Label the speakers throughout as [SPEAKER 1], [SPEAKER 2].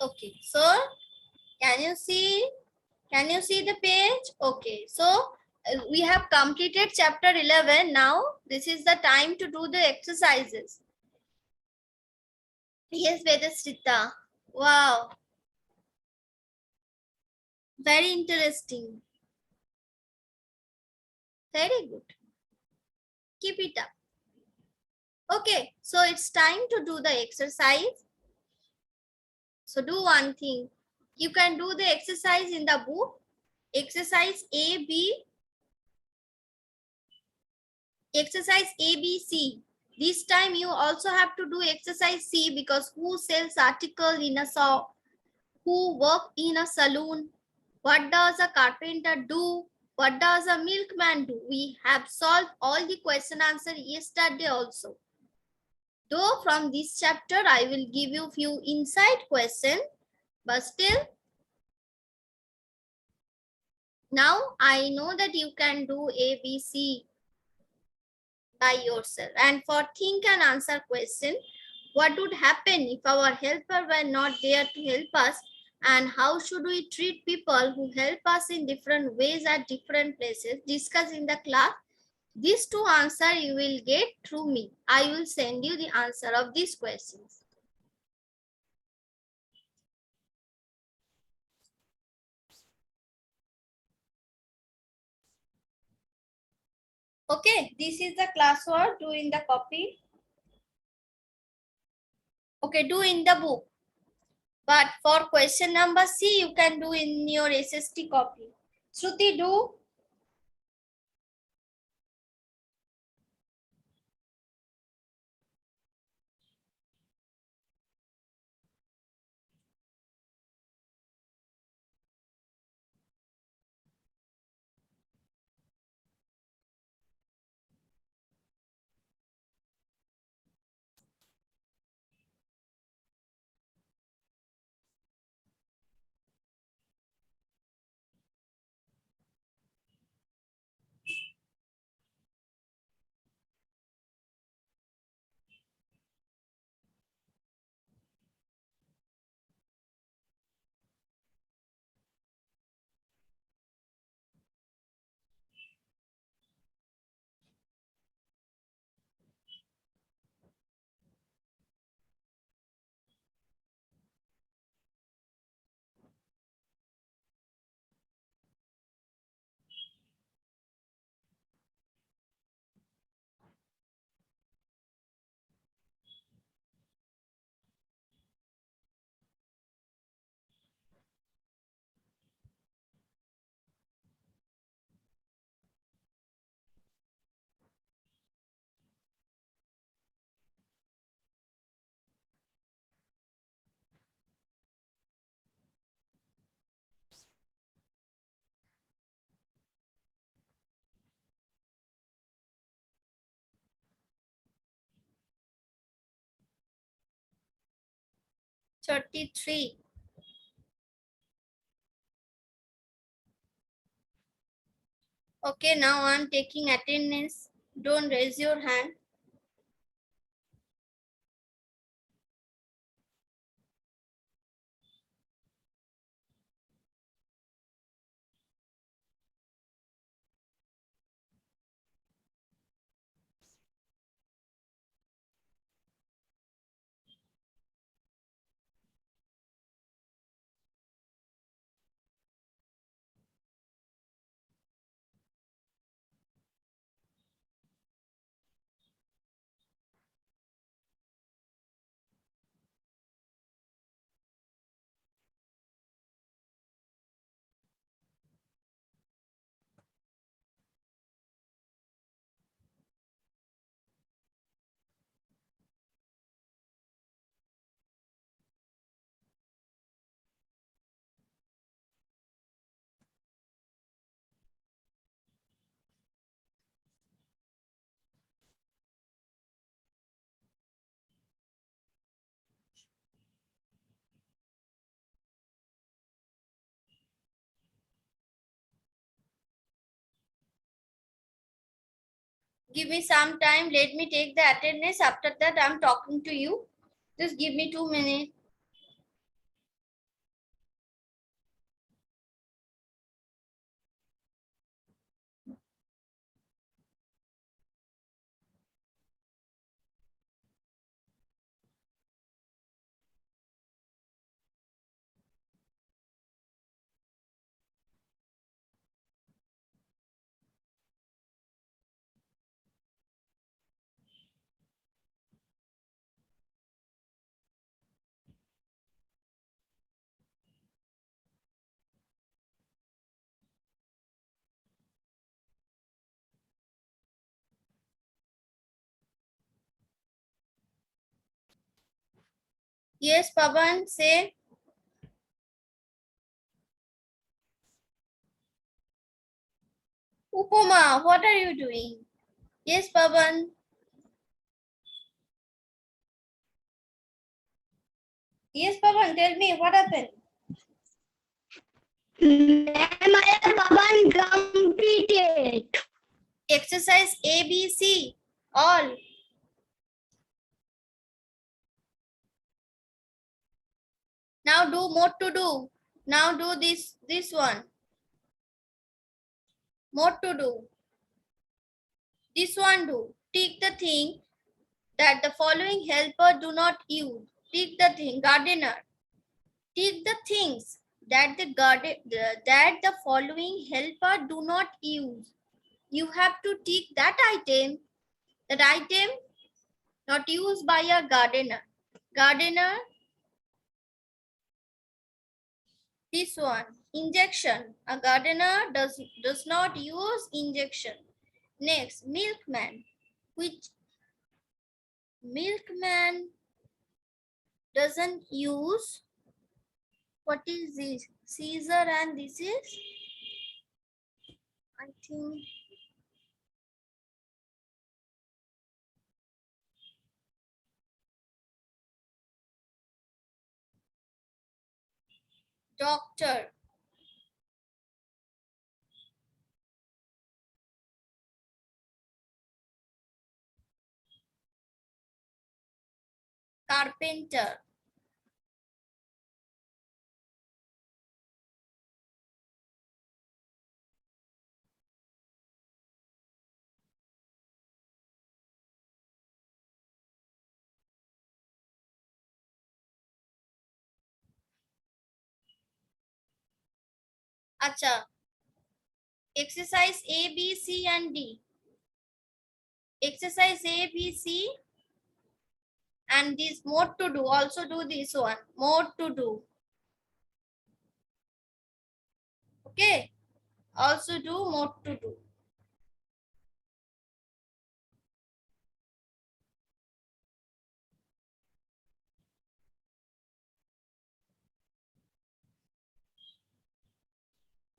[SPEAKER 1] Okay, so can you see? Can you see the page? Okay, so we have completed chapter 11. Now this is the time to do the exercises. Yes, Vedasrita. Wow, very interesting. Very good. Keep it up. Okay, so it's time to do the exercise. So do one thing. You can do the exercise in the book. Exercise A, B, exercise A, B, C. This time you also have to do exercise C because who sells article in a shop? Who work in a saloon? What does a carpenter do? What does a milkman do? We have solved all the question answer yesterday also. Though from this chapter I will give you few inside question, but still now I know that you can do A, B, C by yourself. And for think and answer question, what would happen if our helper were not there to help us? And how should we treat people who help us in different ways at different places? Discuss in the class. These two answers you will get through me. I will send you the answer of these questions. Okay, this is the classwork. Do in the copy. Okay, do in the book. But for question number C, you can do in your SST copy. Shruti, do. Thirty-three. Okay, now I'm taking attendance. Don't raise your hand. Give me some time. Let me take the attendance. After that, I'm talking to you. Just give me 2 minutes. Yes, Pavan, say. Upama, what are you doing? Yes, Pavan. Yes, Pavan, tell me what happened.
[SPEAKER 2] Ma'am, I have Pavan completed.
[SPEAKER 1] Exercise A, B, C, all. Now do more to do. Now do this one. More to do. This one do. Take the thing that the following helper do not use. Take the thing, gardener. Take the things that the following helper do not use. You have to take that item not used by a gardener. Gardener, this one. Injection. A gardener does not use injection. Next, milkman. Which milkman doesn't use, what is this? Caesar, and this is, I think, doctor. Carpenter. Acha. Exercise A, B, C, and D. Exercise A, B, C, and this more to do. Also do this one. More to do. Okay. Also do more to do.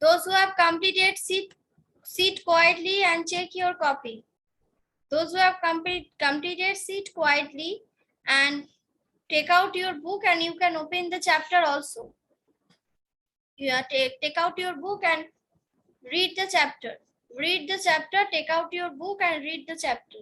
[SPEAKER 1] Those who have completed, sit quietly and check your copy. Those who have completed, sit quietly and take out your book, and you can open the chapter also. You take out your book and read the chapter. Read the chapter, take out your book and read the chapter.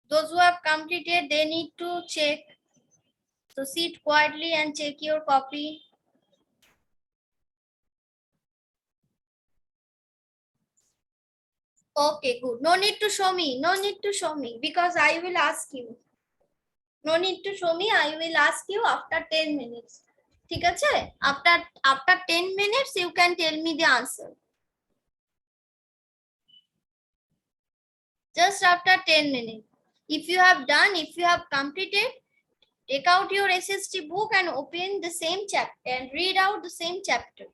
[SPEAKER 1] Those who have completed, they need to check. So sit quietly and check your copy. Okay, good. No need to show me. No need to show me because I will ask you. No need to show me. I will ask you after 10 minutes. ঠিক আছে? After 10 minutes, you can tell me the answer. Just after 10 minutes. If you have done, if you have completed, take out your SST book and open the same chapter and read out the same chapter.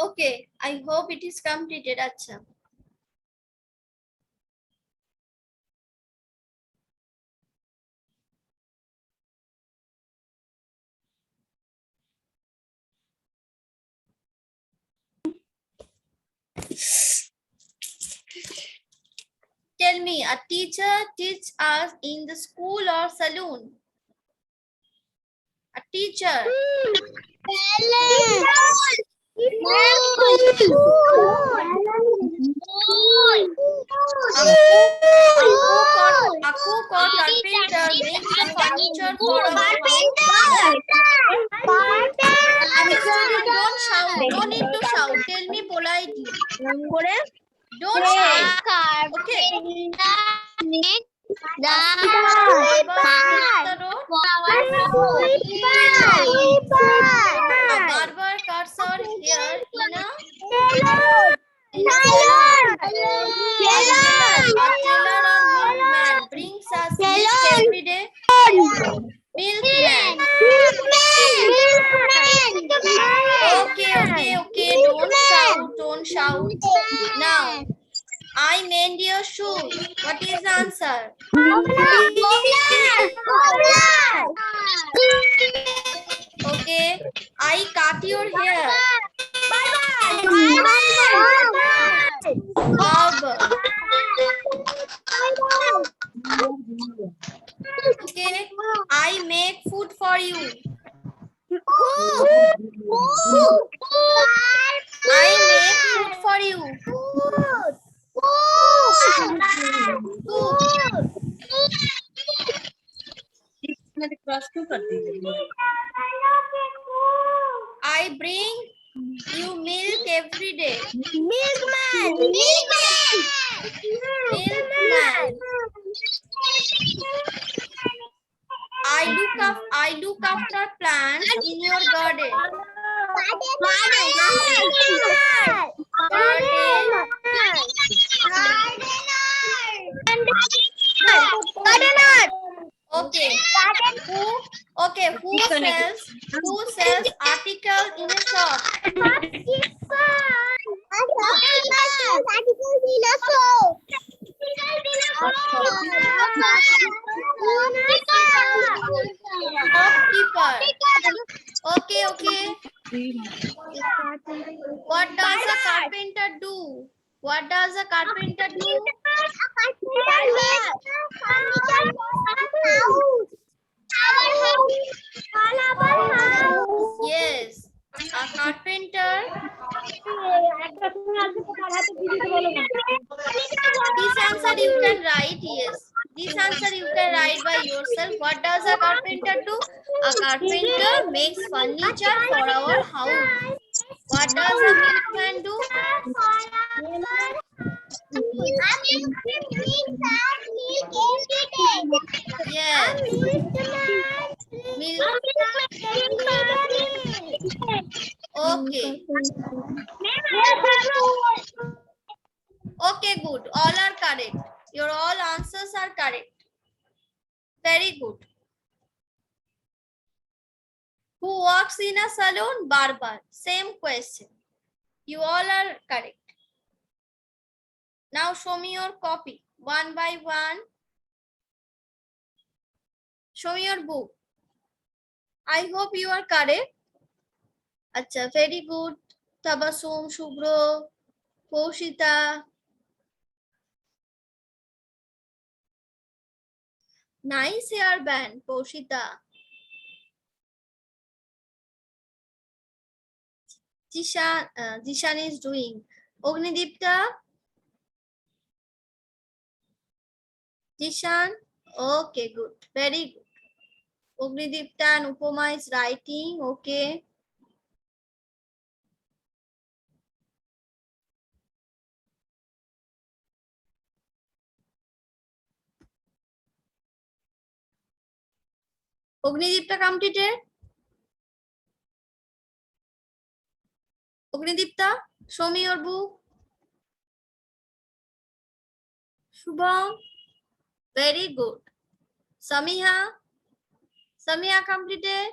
[SPEAKER 1] Okay, I hope it is completed. Acha. Tell me, a teacher teach us in the school or saloon? A teacher. A cook or carpenter makes the furniture for our house. Student, don't shout. No need to shout. Tell me politely. Don't shout. Okay. A barber cuts our hair in a salon. A tailor or milkman brings us milk every day. Milkman. Okay. Don't shout. Now, I mend your shoes. What is the answer? Okay. I cut your hair. Barber. Okay. I make food for you. I make food for you. I bring you milk every day. Milkman. I look after plants in your garden. Okay. Who sells article in a shop? Shopkeeper. Okay. What does a carpenter do? What does a carpenter do? Yes, a carpenter. This answer you can write, yes. This answer you can write by yourself. What does a carpenter do? A carpenter makes furniture for our house. What does a milkman do? Yes. Okay. Okay, good. All are correct. Your all answers are correct. Very good. Who works in a salon? Barber. Same question. You all are correct. Now show me your copy. One by one. Show me your book. I hope you are correct. Acha, very good. Tabasum, Shubro, Poshita. Nice hairband, Poshita. Jishan is doing. Ognidipta. Jishan. Okay, good. Very good. Ognidipta and Upama is writing. Okay. Ognidipta completed. Ognidipta, show me your book. Shubham. Very good. Samiha. Samiha completed.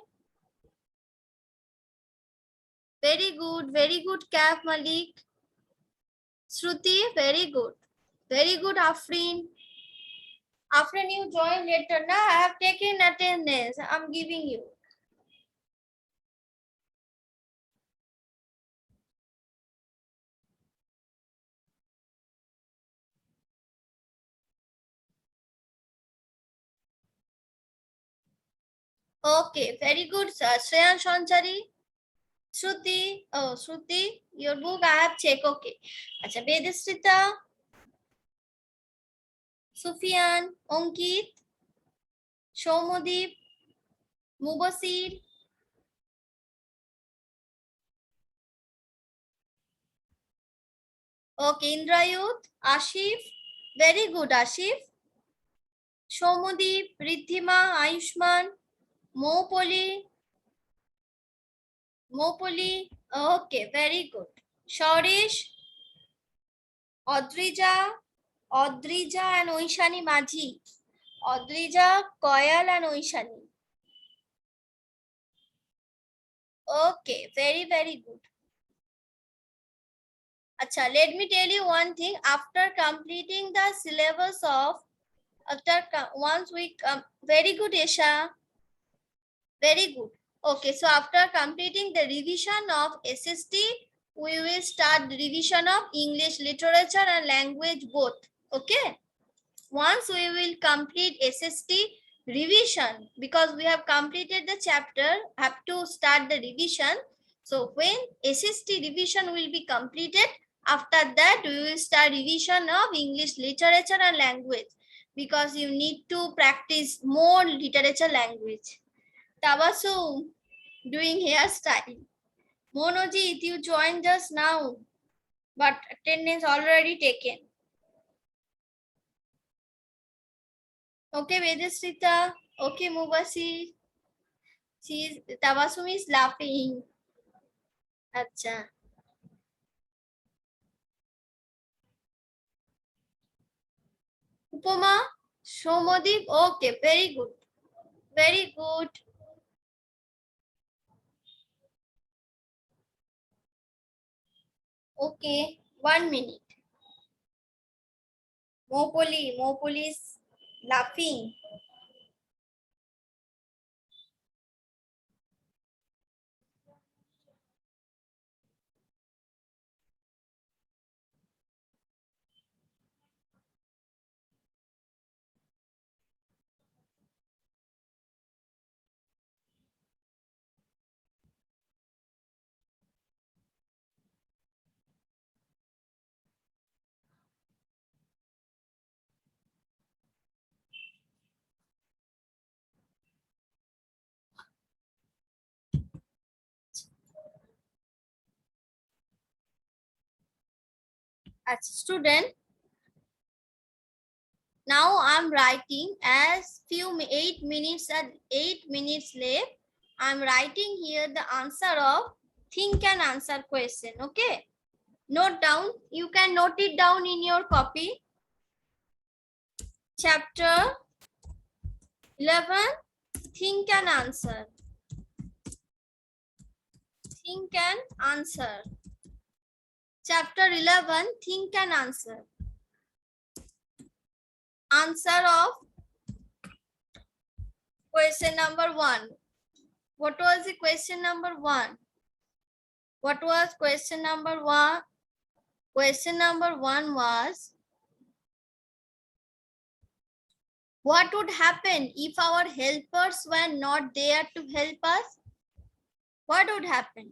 [SPEAKER 1] Very good, Kaf Malik. Shruti, very good, Afrin. Afrin, you join later, na? I have taken attendance. I'm giving you. Okay, very good, sir. Shreyan Shonchari. Shruti, oh, Shruti, your book I have checked. Okay. Acha, Vedasrita, Sufyan, Onkit, Shomodeep, Mubasir. Okay, Indrayut, Ashif. Very good, Ashif. Shomodeep, Riddhima, Ayushman, Mopoli, Mopoli. Okay, very good. Shorish, Odrija, Odrija and Oishani Maji. Odrija, Koyal and Oishani. Okay, very good. Acha, let me tell you one thing. After completing the syllabus of, once we very good, Esha. Very good. Okay, so after completing the revision of SST, we will start the revision of English literature and language both. Okay. Once we will complete SST revision, because we have completed the chapter, have to start the revision. So when SST revision will be completed, after that we will start revision of English literature and language, because you need to practice more literature language. Tabasu doing hairstyle. Monojit, you joined just now, but attendance already taken. Okay, Vedasrita. Okay, Mubasi. Tabasum is laughing. Acha. Upama, Shomodeep. Okay, very good. Very good. Okay, 1 minute. Mopoli is laughing. As a student, now I'm writing as 8 minutes and 8 minutes left. I'm writing here the answer of think and answer question. Okay. Note down. You can note it down in your copy. Chapter 11, think and answer. Think and answer. Chapter 11, think and answer. Answer of question number 1. What was the question number 1? What was question number 1? Question number 1 was, what would happen if our helpers were not there to help us? What would happen?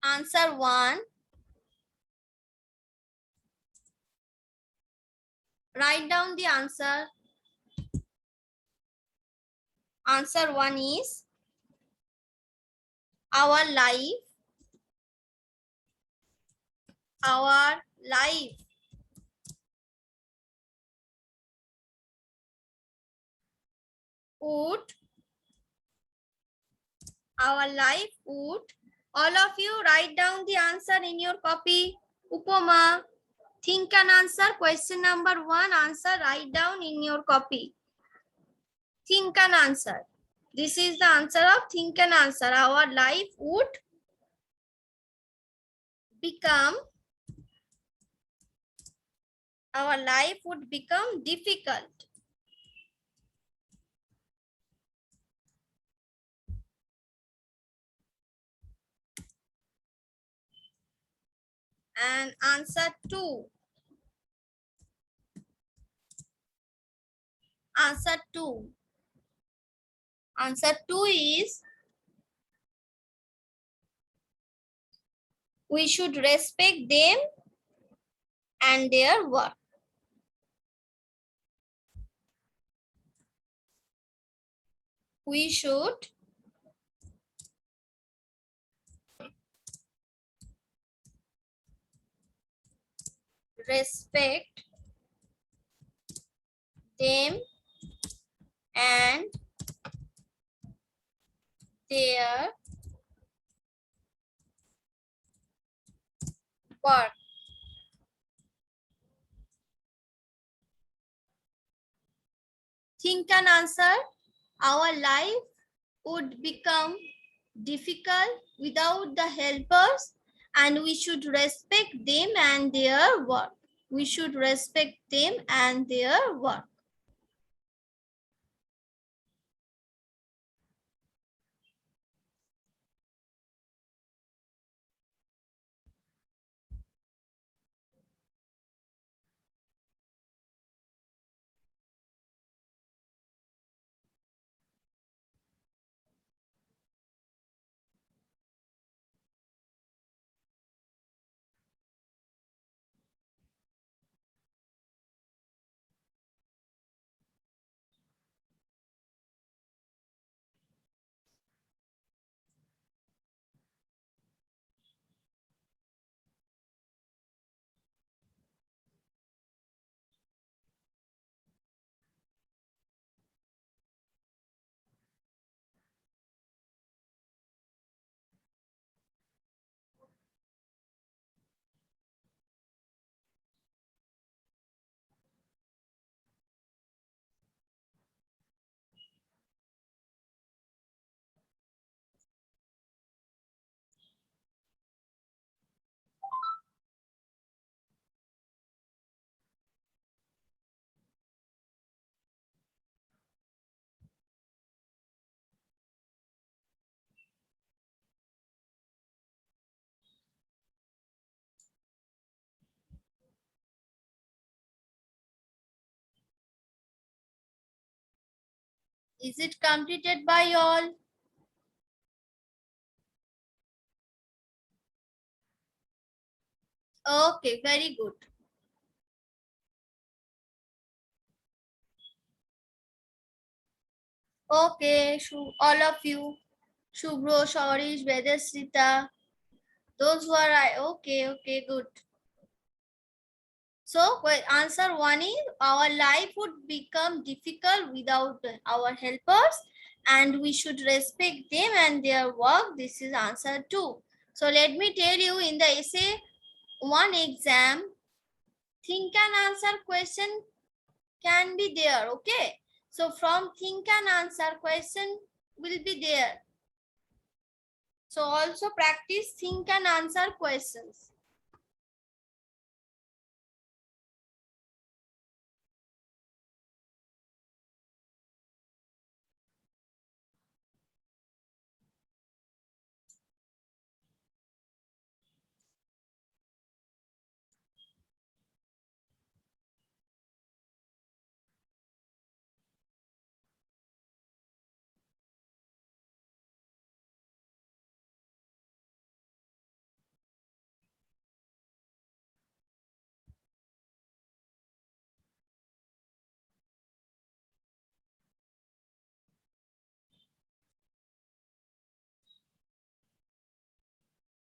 [SPEAKER 1] Answer 1. Write down the answer. Answer 1 is, our life would our life would All of you write down the answer in your copy. Upama, think and answer. Question number 1, answer, write down in your copy. Think and answer. This is the answer of think and answer. Our life would become difficult. And answer 2. Answer 2. Answer 2 is we should respect them and their work. We should respect them and their work. Think and answer. Our life would become difficult without the helpers, and we should respect them and their work. We should respect them and their work. Is it completed by all? Okay, very good. Okay, all of you, Shubhro, Shorish, Vedasrita, those who are okay, good. So answer 1 is our life would become difficult without our helpers, and we should respect them and their work. This is answer 2. So let me tell you, in the essay 1 exam, think and answer question can be there. Okay, so from think and answer question will be there. So also practice think and answer questions.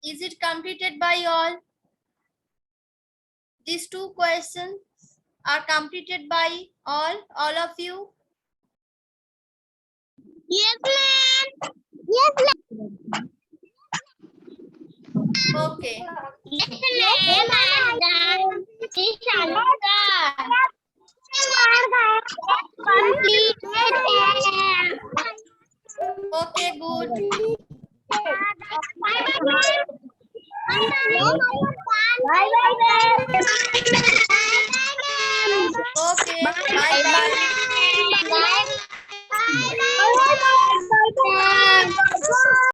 [SPEAKER 1] Is it completed by all? These 2 questions are completed by all of you?
[SPEAKER 2] Yes, ma'am. Yes, ma'am.
[SPEAKER 1] Okay.
[SPEAKER 2] Yes, madam. This
[SPEAKER 1] Okay, good. Okay. Bye bye.